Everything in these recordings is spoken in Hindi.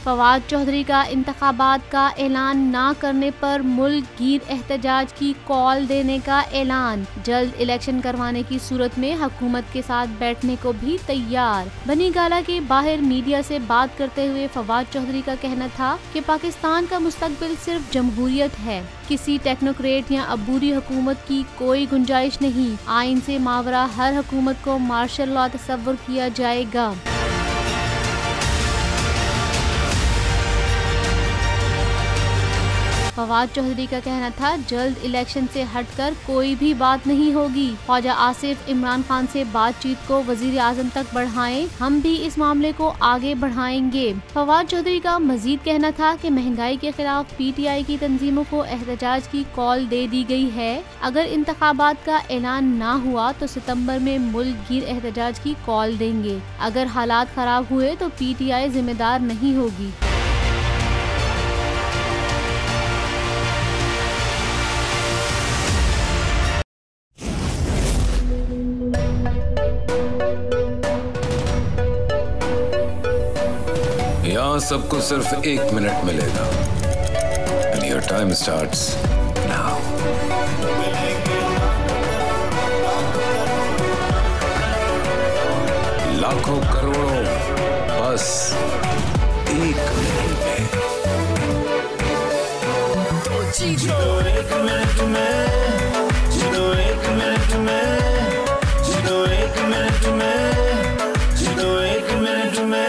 फवाद चौधरी का इंतखाबात का ऐलान ना करने पर मुल्क गिर एहतजाज की कॉल देने का ऐलान। जल्द इलेक्शन करवाने की सूरत में हुकूमत के साथ बैठने को भी तैयार। बनी गाला के बाहर मीडिया से बात करते हुए फवाद चौधरी का कहना था कि पाकिस्तान का मुस्तकबिल सिर्फ जमहूरियत है, किसी टेक्नोक्रेट या अबूरी हुकूमत की कोई गुंजाइश नहीं। आइन से मावरा हर हुकूमत को मार्शल लॉ तस्वर किया जाएगा। फवाद चौधरी का कहना था, जल्द इलेक्शन से हटकर कोई भी बात नहीं होगी। ख्वाजा आसिफ इमरान खान से बातचीत को वजीर आजम तक बढ़ाएं, हम भी इस मामले को आगे बढ़ाएंगे। फवाद चौधरी का मजीद कहना था कि महंगाई के खिलाफ PTI की तंजीमों को एहतजाज की कॉल दे दी गई है। अगर इंतखाबात का ऐलान ना हुआ तो सितंबर में मुल्क गिर एहतजाज की कॉल देंगे। अगर हालात खराब हुए तो PTI जिम्मेदार नहीं होगी। यहाँ सबको सिर्फ 1 मिनट मिलेगा। And your time starts now. लाखों करोड़ों बस 1 मिनट में। तो जीतो 1 मिनट में, जीतो 1 मिनट में, जीतो 1 मिनट में, जीतो 1 मिनट में।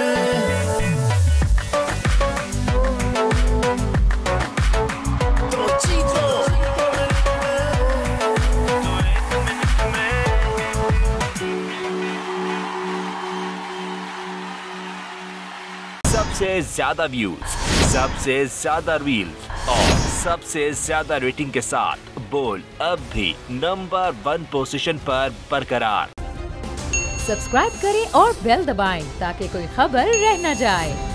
सबसे ज्यादा व्यूज, सबसे ज्यादा रील्स और सबसे ज्यादा रेटिंग के साथ बोल अब भी नंबर 1 पोजीशन पर बरकरार। सब्सक्राइब करें और बेल दबाएं ताकि कोई खबर रह न जाए।